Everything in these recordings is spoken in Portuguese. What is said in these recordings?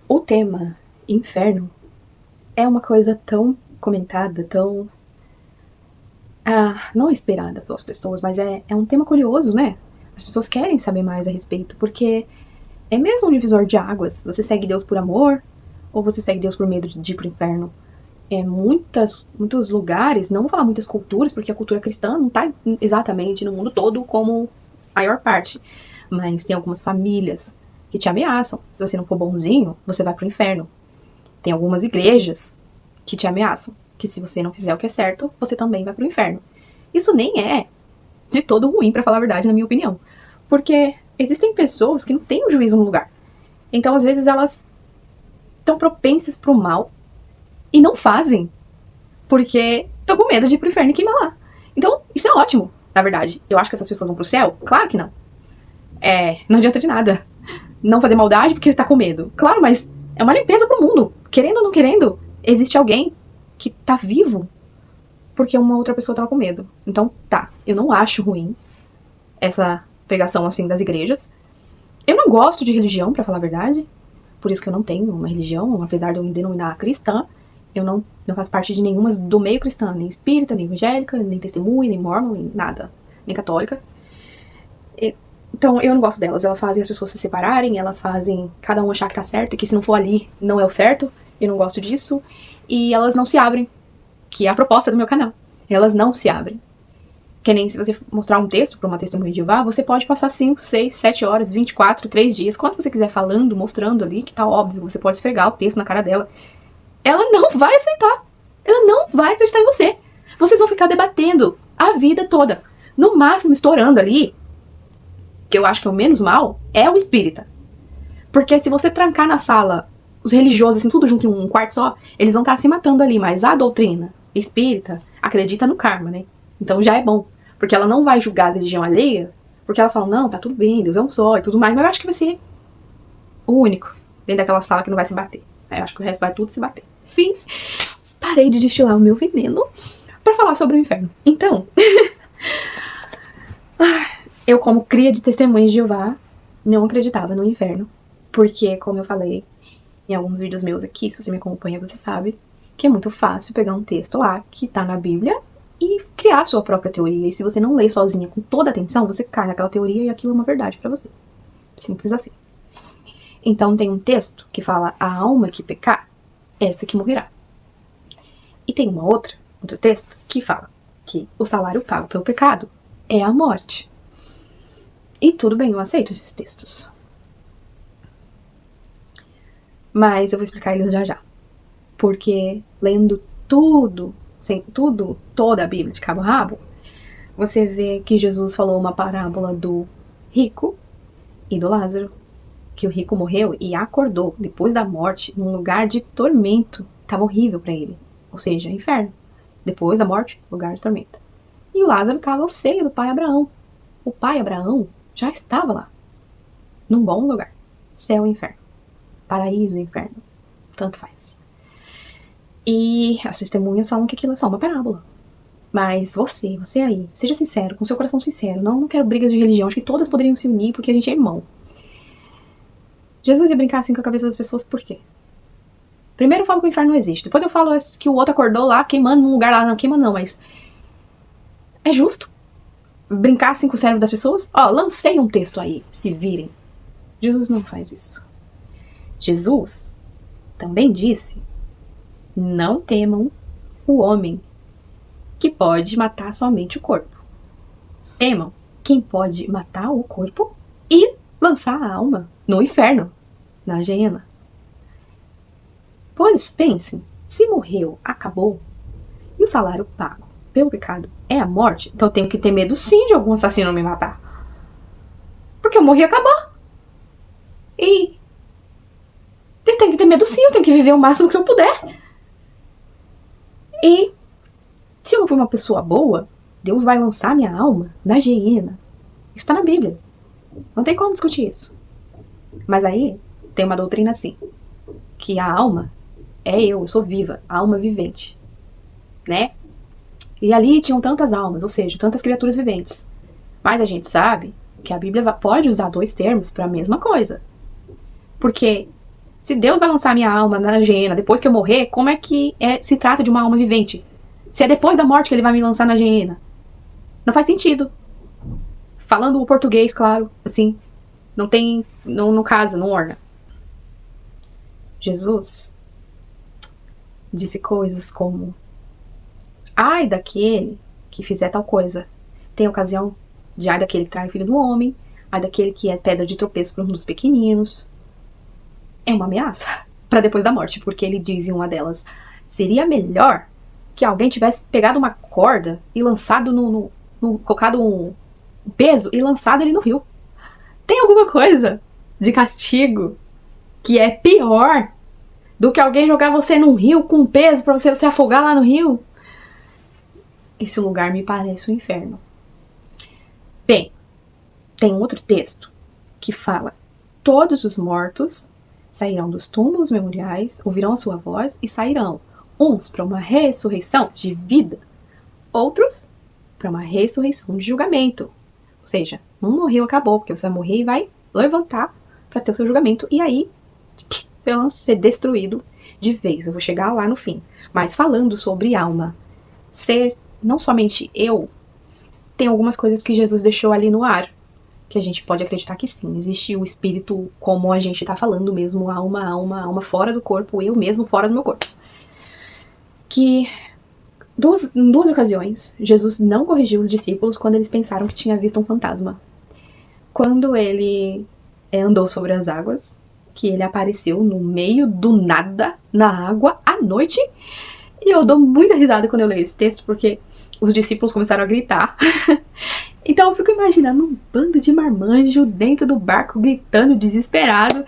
O tema inferno é uma coisa tão comentada, tão... não esperada pelas pessoas, mas é um tema curioso, né? As pessoas querem saber mais a respeito, porque é mesmo um divisor de águas. Você segue Deus por amor, ou você segue Deus por medo de ir pro inferno? Muitos lugares, não vou falar muitas culturas, porque a cultura cristã não tá exatamente no mundo todo como a maior parte. Mas tem algumas famílias que te ameaçam. Se você não for bonzinho, você vai pro inferno. Tem algumas igrejas que te ameaçam, que se você não fizer o que é certo, você também vai pro inferno. Isso nem é de todo ruim, pra falar a verdade, na minha opinião. Porque existem pessoas que não têm o juízo no lugar. Então, às vezes, elas estão propensas pro mal e não fazem, porque estão com medo de ir pro inferno e queimar lá. Então, isso é ótimo, na verdade. Eu acho que essas pessoas vão pro céu? Claro que não. Não adianta de nada não fazer maldade porque tá com medo. Claro, mas é uma limpeza pro mundo. Querendo ou não querendo, existe alguém que tá vivo porque uma outra pessoa tava com medo. Então, tá, eu não acho ruim essa pregação, assim, das igrejas. Eu não gosto de religião, pra falar a verdade. Por isso que eu não tenho uma religião, apesar de eu me denominar cristã. Eu não faço parte de nenhuma do meio cristã, nem espírita, nem evangélica, nem testemunha, nem mormon, nem nada, nem católica. Então, eu não gosto delas. Elas fazem as pessoas se separarem, elas fazem cada um achar que tá certo, e que se não for ali, não é o certo. Eu não gosto disso. E elas não se abrem, que é a proposta do meu canal. Elas não se abrem. Que nem se você mostrar um texto pra uma testemunha de Jeová, você pode passar 5, 6, 7 horas, 24, 3 dias, quanto você quiser falando, mostrando ali, que tá óbvio, você pode esfregar o texto na cara dela. Ela não vai aceitar. Ela não vai acreditar em você. Vocês vão ficar debatendo a vida toda. No máximo, estourando ali, que eu acho que é o menos mal, é o espírita. Porque se você trancar na sala os religiosos, assim, tudo junto em um quarto só, eles vão estar se matando ali, mas a doutrina espírita acredita no karma, né? Então já é bom. Porque ela não vai julgar a religião alheia, porque elas falam, não, tá tudo bem, Deus é um só e tudo mais, mas eu acho que vai ser o único dentro daquela sala que não vai se bater. Eu acho que o resto vai tudo se bater. Enfim, parei de destilar o meu veneno pra falar sobre o inferno. Então, eu como cria de testemunhas de Jeová, não acreditava no inferno. Porque, como eu falei em alguns vídeos meus aqui, se você me acompanha, você sabe que é muito fácil pegar um texto lá que tá na Bíblia e criar a sua própria teoria. E se você não lê sozinha com toda a atenção, você cai naquela teoria e aquilo é uma verdade pra você. Simples assim. Então tem um texto que fala, a alma que pecar, essa que morrerá. E tem outro texto que fala que o salário pago pelo pecado é a morte. E tudo bem, eu aceito esses textos. Mas eu vou explicar eles já já. Porque lendo toda a Bíblia de cabo a rabo, você vê que Jesus falou uma parábola do rico e do Lázaro. Que o rico morreu e acordou depois da morte num lugar de tormento. Tava horrível pra ele. Ou seja, inferno. Depois da morte, lugar de tormento. E o Lázaro tava ao seio do pai Abraão. O pai Abraão já estava lá. Num bom lugar. Céu e inferno. Paraíso e inferno. Tanto faz. E as testemunhas falam que aquilo é só uma parábola. Mas você aí, seja sincero, com seu coração sincero. Não quero brigas de religião. Acho que todas poderiam se unir porque a gente é irmão. Jesus ia brincar assim com a cabeça das pessoas por quê? Primeiro eu falo que o inferno não existe. Depois eu falo que o outro acordou lá queimando num lugar lá. Não, queima não, mas... é justo brincar assim com o cérebro das pessoas? Lancei um texto aí, se virem. Jesus não faz isso. Jesus também disse, não temam o homem que pode matar somente o corpo. Temam quem pode matar o corpo e lançar a alma no inferno, na geena. Pois pensem, se morreu, acabou, e o salário pago pelo pecado é a morte, então eu tenho que ter medo sim de algum assassino me matar. Porque eu morri e acabou. E eu tenho que ter medo sim, eu tenho que viver o máximo que eu puder. E se eu não for uma pessoa boa, Deus vai lançar minha alma na geena. Isso tá na Bíblia. Não tem como discutir isso. Mas aí tem uma doutrina assim, que a alma é eu sou viva, a alma vivente, né? E ali tinham tantas almas, ou seja, tantas criaturas viventes. Mas a gente sabe que a Bíblia pode usar dois termos para a mesma coisa. Porque Se Deus vai lançar minha alma na Geena depois que eu morrer, como é que se trata de uma alma vivente? Se é depois da morte que ele vai me lançar na Geena. Não faz sentido. Falando o português, claro, assim, não tem, não casa, não orna. Jesus disse coisas como: ai daquele que fizer tal coisa. Tem ocasião de ai daquele que trai o filho do homem, ai daquele que é pedra de tropeço para um dos pequeninos. É uma ameaça para depois da morte, porque ele diz em uma delas: seria melhor que alguém tivesse pegado uma corda e lançado colocado um peso e lançado ele no rio. Tem alguma coisa de castigo que é pior do que alguém jogar você num rio com um peso pra você se afogar lá no rio? Esse lugar me parece um inferno. Bem, tem um outro texto que fala: todos os mortos sairão dos túmulos memoriais, ouvirão a sua voz e sairão, uns para uma ressurreição de vida, outros para uma ressurreição de julgamento. Ou seja, não morreu, acabou, porque você vai morrer e vai levantar para ter o seu julgamento, e aí você vai ser destruído de vez. Eu vou chegar lá no fim. Mas falando sobre alma, ser não somente eu, tem algumas coisas que Jesus deixou ali no ar, que a gente pode acreditar que sim, existe o espírito, como a gente tá falando mesmo, alma fora do corpo, eu mesmo fora do meu corpo. Que em duas ocasiões, Jesus não corrigiu os discípulos quando eles pensaram que tinha visto um fantasma. Quando ele andou sobre as águas, que ele apareceu no meio do nada, na água, à noite. E eu dou muita risada quando eu leio esse texto, porque os discípulos começaram a gritar. Então eu fico imaginando um bando de marmanjo dentro do barco gritando, desesperado,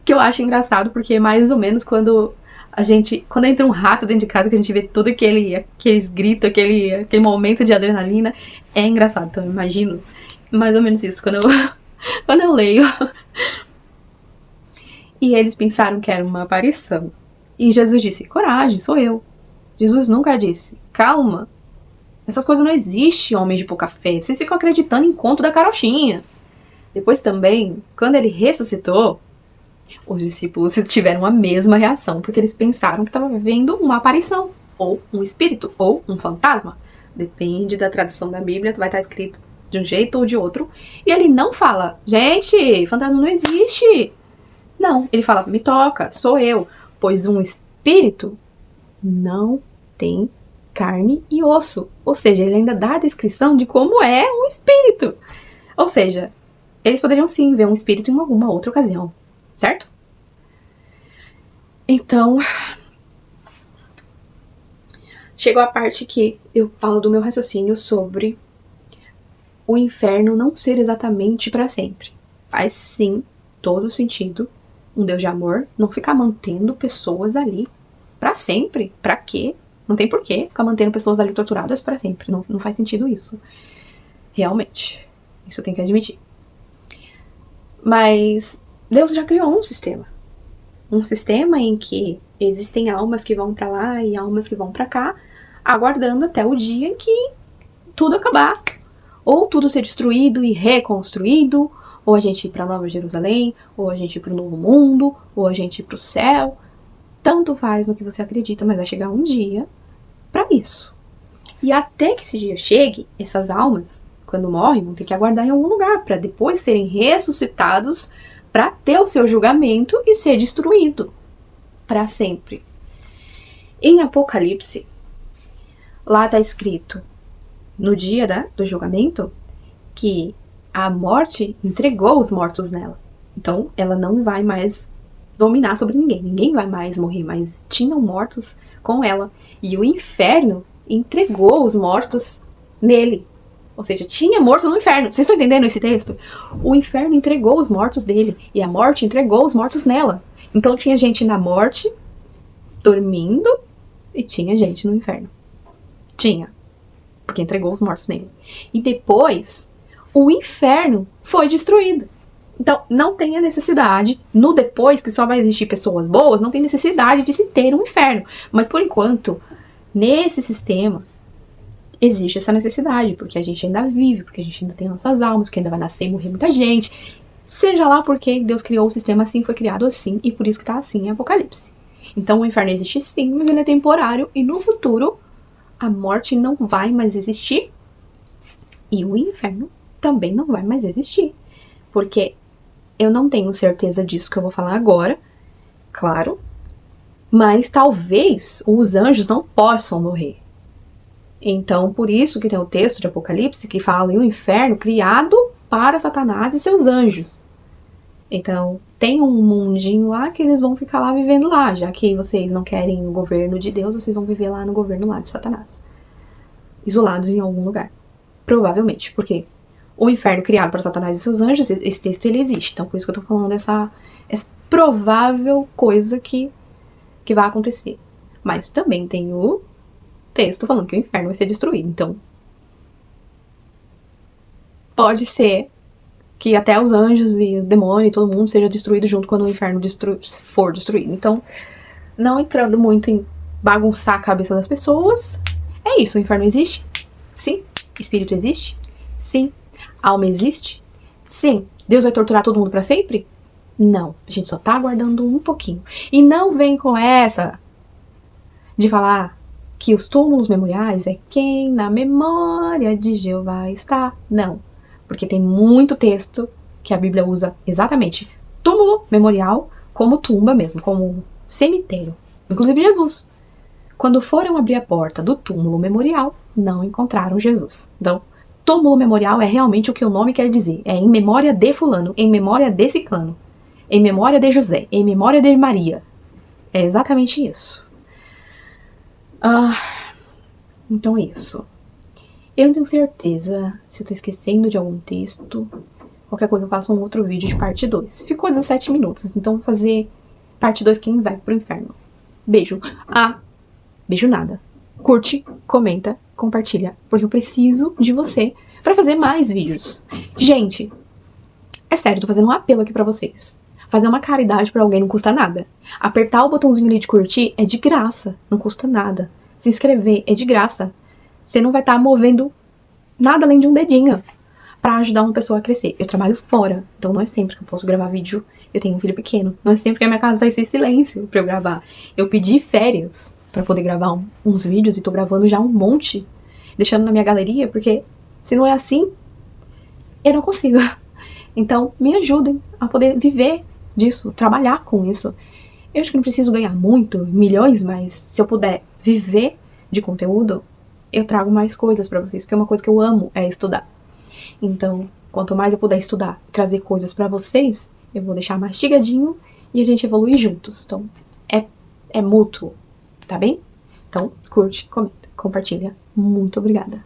que eu acho engraçado, porque é mais ou menos quando entra um rato dentro de casa, que a gente vê todo aqueles gritos, aquele momento de adrenalina, é engraçado. Então eu imagino mais ou menos isso quando eu leio. E eles pensaram que era uma aparição. E Jesus disse: coragem, sou eu. Jesus nunca disse: calma, essas coisas não existem, homem de pouca fé. Vocês ficam acreditando em conto da carochinha. Depois também, quando ele ressuscitou, os discípulos tiveram a mesma reação, porque eles pensaram que estavam vendo uma aparição, ou um espírito, ou um fantasma. Depende da tradução da Bíblia, vai estar escrito de um jeito ou de outro. E ele não fala: gente, fantasma não existe. Não, ele fala: me toca, sou eu. Pois um espírito não tem carne e osso. Ou seja, ele ainda dá a descrição de como é um espírito. Ou seja, eles poderiam sim ver um espírito em alguma outra ocasião, certo? Então, chegou a parte que eu falo do meu raciocínio sobre o inferno não ser exatamente para sempre. Faz sim todo sentido um Deus de amor não ficar mantendo pessoas ali para sempre. Para quê? Não tem porquê ficar mantendo pessoas ali torturadas para sempre. Não faz sentido isso. Realmente. Isso eu tenho que admitir. Mas Deus já criou um sistema. Um sistema em que existem almas que vão para lá e almas que vão para cá, aguardando até o dia em que tudo acabar. Ou tudo ser destruído e reconstruído, ou a gente ir para Nova Jerusalém, ou a gente ir para o Novo Mundo, ou a gente ir para o céu. Tanto faz no que você acredita, mas vai chegar um dia para isso. E até que esse dia chegue, essas almas, quando morrem, vão ter que aguardar em algum lugar para depois serem ressuscitados para ter o seu julgamento e ser destruído para sempre. Em Apocalipse, lá está escrito, no dia do julgamento, que a morte entregou os mortos nela. Então, ela não vai mais dominar sobre ninguém. Ninguém vai mais morrer, mas tinham mortos com ela. E o inferno entregou os mortos nele. Ou seja, tinha morto no inferno. Vocês estão entendendo esse texto? O inferno entregou os mortos dele. E a morte entregou os mortos nela. Então tinha gente na morte, dormindo, e tinha gente no inferno. Tinha. Porque entregou os mortos nele. E depois, o inferno foi destruído. Então, não tem a necessidade, no depois, que só vai existir pessoas boas, não tem necessidade de se ter um inferno. Mas, por enquanto, nesse sistema, existe essa necessidade, porque a gente ainda vive, porque a gente ainda tem nossas almas, porque ainda vai nascer e morrer muita gente. Seja lá porque Deus criou o sistema assim, foi criado assim, e por isso que tá assim em Apocalipse. Então o inferno existe sim, mas ele é temporário, e no futuro a morte não vai mais existir, e o inferno também não vai mais existir. Porque eu não tenho certeza disso que eu vou falar agora, claro, mas talvez os anjos não possam morrer. Então, por isso que tem o texto de Apocalipse que fala em um inferno criado para Satanás e seus anjos. Então, tem um mundinho lá que eles vão ficar lá vivendo lá, já que vocês não querem o governo de Deus, vocês vão viver lá no governo lá de Satanás. Isolados em algum lugar. Provavelmente, porque o inferno criado para Satanás e seus anjos, esse texto ele existe. Então, por isso que eu tô falando essa provável coisa que vai acontecer. Mas também tem o texto falando que o inferno vai ser destruído. Então, pode ser que até os anjos e o demônio e todo mundo seja destruído junto quando o inferno for destruído. Então, não entrando muito em bagunçar a cabeça das pessoas, é isso. O inferno existe? Sim. Espírito existe? Sim. Alma existe? Sim. Deus vai torturar todo mundo pra sempre? Não. A gente só tá aguardando um pouquinho. E não vem com essa de falar que os túmulos memoriais é quem na memória de Jeová está. Não. Porque tem muito texto que a Bíblia usa exatamente túmulo memorial como tumba mesmo, como cemitério. Inclusive Jesus. Quando foram abrir a porta do túmulo memorial, não encontraram Jesus. Então, túmulo memorial é realmente o que o nome quer dizer. É em memória de fulano, em memória de ciclano, em memória de José, em memória de Maria. É exatamente isso. Então é isso. Eu não tenho certeza se eu tô esquecendo de algum texto. Qualquer coisa eu faço um outro vídeo de parte 2. Ficou 17 minutos, então vou fazer parte 2 quem vai pro inferno. Beijo. Beijo nada. Curte, comenta, compartilha, porque eu preciso de você pra fazer mais vídeos. Gente, é sério, tô fazendo um apelo aqui pra vocês. Fazer uma caridade pra alguém não custa nada. Apertar o botãozinho ali de curtir é de graça, não custa nada. Se inscrever é de graça. Você não vai estar movendo nada além de um dedinho pra ajudar uma pessoa a crescer. Eu trabalho fora, então não é sempre que eu posso gravar vídeo. Eu tenho um filho pequeno. Não é sempre que a minha casa vai ser silêncio pra eu gravar. Eu pedi férias pra poder gravar uns vídeos e tô gravando já um monte, deixando na minha galeria, porque se não é assim, eu não consigo. Então, me ajudem a poder viver disso, trabalhar com isso. Eu acho que não preciso ganhar muito, milhões, mas se eu puder viver de conteúdo, eu trago mais coisas pra vocês, porque uma coisa que eu amo é estudar. Então, quanto mais eu puder estudar e trazer coisas pra vocês, eu vou deixar mastigadinho e a gente evolui juntos. Então, é mútuo, tá bem? Então, curte, comenta, compartilha. Muito obrigada.